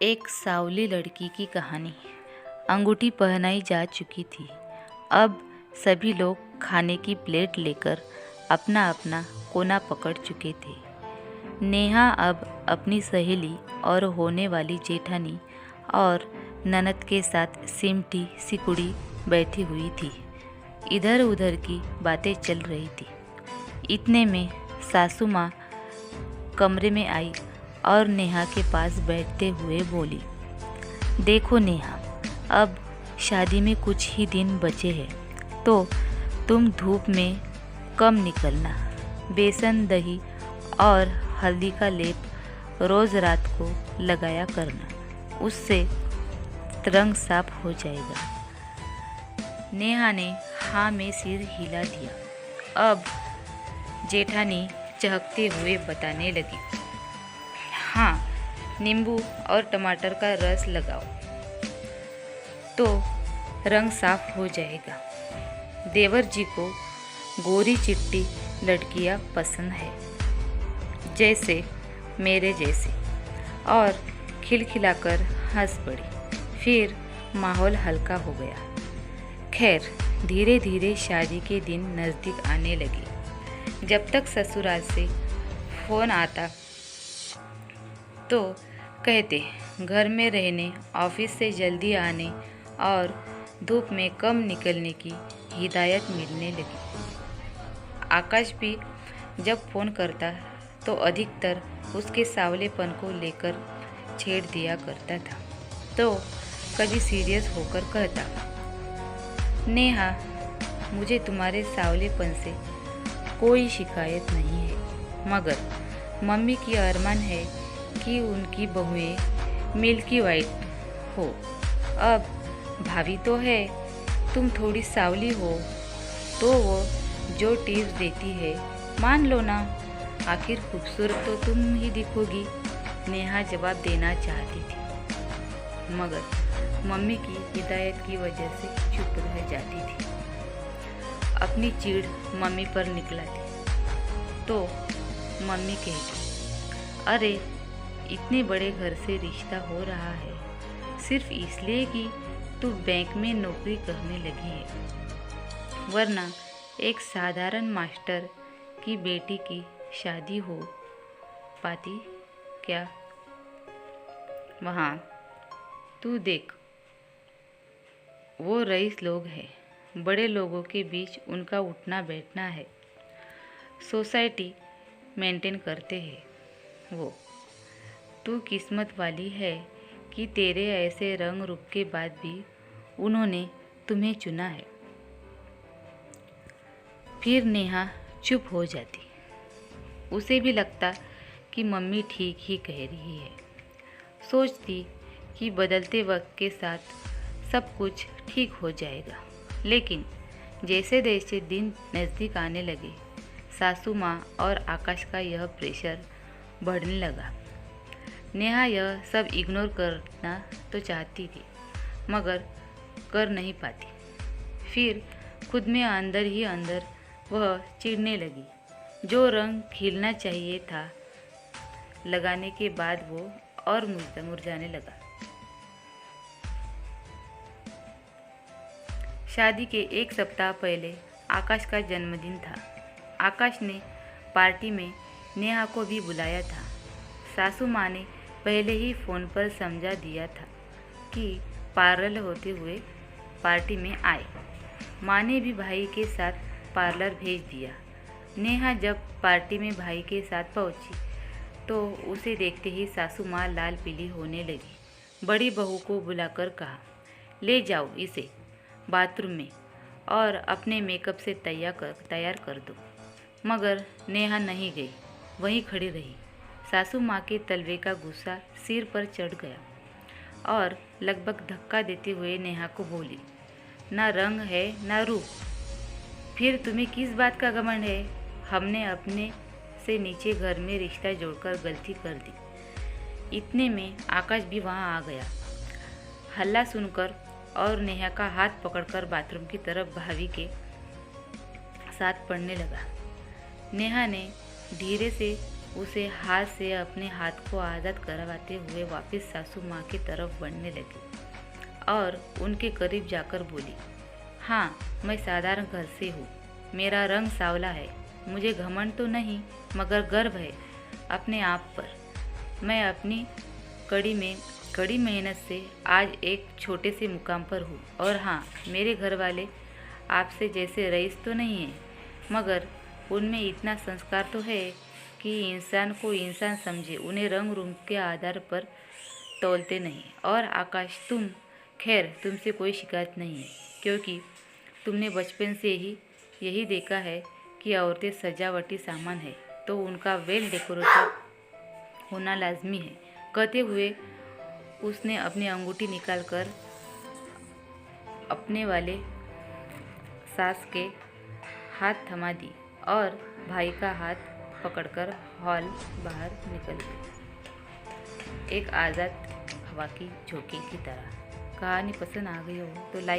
एक सावली लड़की की कहानी। अंगूठी पहनाई जा चुकी थी। अब सभी लोग खाने की प्लेट लेकर अपना अपना कोना पकड़ चुके थे। नेहा अब अपनी सहेली और होने वाली जेठानी और ननद के साथ सिमटी सिकुड़ी बैठी हुई थी। इधर उधर की बातें चल रही थी। इतने में सासू माँ कमरे में आई और नेहा के पास बैठते हुए बोली, देखो नेहा, अब शादी में कुछ ही दिन बचे हैं, तो तुम धूप में कम निकलना। बेसन, दही और हल्दी का लेप रोज़ रात को लगाया करना, उससे रंग साफ हो जाएगा। नेहा ने हाँ में सिर हिला दिया। अब जेठानी चहकते हुए बताने लगी, हाँ, नींबू और टमाटर का रस लगाओ तो रंग साफ हो जाएगा। देवर जी को गोरी चिट्टी लड़कियां पसंद है, जैसे मेरे जैसे, और खिलखिलाकर हंस पड़ी। फिर माहौल हल्का हो गया। खैर, धीरे धीरे शादी के दिन नज़दीक आने लगे। जब तक ससुराल से फ़ोन आता तो कहते घर में रहने, ऑफिस से जल्दी आने और धूप में कम निकलने की हिदायत मिलने लगी। आकाश भी जब फ़ोन करता तो अधिकतर उसके सावलेपन को लेकर छेड़ दिया करता था। तो कभी सीरियस होकर कहता, नेहा, मुझे तुम्हारे सावलेपन से कोई शिकायत नहीं है, मगर मम्मी की अरमान है कि उनकी बहुएं मिल्की वाइट हो। अब भाभी तो है, तुम थोड़ी सावली हो तो वो जो टिप्स देती है मान लो ना, आखिर खूबसूरत तो तुम ही दिखोगी। नेहा जवाब देना चाहती थी, मगर मम्मी की हिदायत की वजह से चुप रह जाती थी। अपनी चिढ़ मम्मी पर निकलाती तो मम्मी कहती, अरे, इतने बड़े घर से रिश्ता हो रहा है सिर्फ इसलिए कि तू बैंक में नौकरी करने लगी है, वरना एक साधारण मास्टर की बेटी की शादी हो पाती क्या? वहाँ तू देख, वो रईस लोग हैं, बड़े लोगों के बीच उनका उठना बैठना है, सोसाइटी मेंटेन करते हैं वो। तू किस्मत वाली है कि तेरे ऐसे रंग रूप के बाद भी उन्होंने तुम्हें चुना है। फिर नेहा चुप हो जाती। उसे भी लगता कि मम्मी ठीक ही कह रही है। सोचती कि बदलते वक्त के साथ सब कुछ ठीक हो जाएगा। लेकिन जैसे जैसे दिन नज़दीक आने लगे, सासू माँ और आकाश का यह प्रेशर बढ़ने लगा। नेहा यह सब इग्नोर करना तो चाहती थी, मगर कर नहीं पाती। फिर खुद में अंदर ही अंदर वह चिढ़ने लगी। जो रंग खिलना चाहिए था लगाने के बाद वो और मुरझाने लगा। शादी के एक सप्ताह पहले आकाश का जन्मदिन था। आकाश ने पार्टी में नेहा को भी बुलाया था। सासू माँ ने पहले ही फ़ोन पर समझा दिया था कि पार्लर होते हुए पार्टी में आए। माँ ने भी भाई के साथ पार्लर भेज दिया। नेहा जब पार्टी में भाई के साथ पहुंची तो उसे देखते ही सासू माँ लाल पीली होने लगी। बड़ी बहू को बुलाकर कहा, ले जाओ इसे बाथरूम में और अपने मेकअप से तैयार कर दो। मगर नेहा नहीं गई, वहीं खड़ी रही। सासू माँ के तलवे का गुस्सा सिर पर चढ़ गया और लगभग धक्का देते हुए नेहा को बोली, ना रंग है ना रूप, फिर तुम्हें किस बात का घमंड है? हमने अपने से नीचे घर में रिश्ता जोड़कर गलती कर दी। इतने में आकाश भी वहाँ आ गया। हल्ला सुनकर और नेहा का हाथ पकड़कर बाथरूम की तरफ भाभी के साथ पड़ने लगा। नेहा ने धीरे से उसे हाथ से अपने हाथ को आज़ाद करवाते हुए वापस सासू माँ की तरफ बढ़ने लगी और उनके करीब जाकर बोली, हाँ, मैं साधारण घर से हूँ। मेरा रंग सांवला है। मुझे घमंड तो नहीं मगर गर्व है अपने आप पर। मैं अपनी कड़ी मेहनत से आज एक छोटे से मुकाम पर हूँ। और हाँ, मेरे घर वाले आपसे जैसे रईस तो नहीं हैं, मगर उनमें इतना संस्कार तो है कि इंसान को इंसान समझे, उन्हें रंग रूप के आधार पर तौलते नहीं। और आकाश, खैर तुमसे कोई शिकायत नहीं है, क्योंकि तुमने बचपन से ही यही देखा है कि औरतें सजावटी सामान है तो उनका वेल डेकोरेटेड होना लाजमी है। कहते हुए उसने अपनी अंगूठी निकालकर अपने वाले सास के हाथ थमा दी और भाई का हाथ पकड़कर हॉल बाहर निकल गई, एक आज़ाद हवा की झोंके की तरह। कहानी पसंद आ गई हो तो लाइक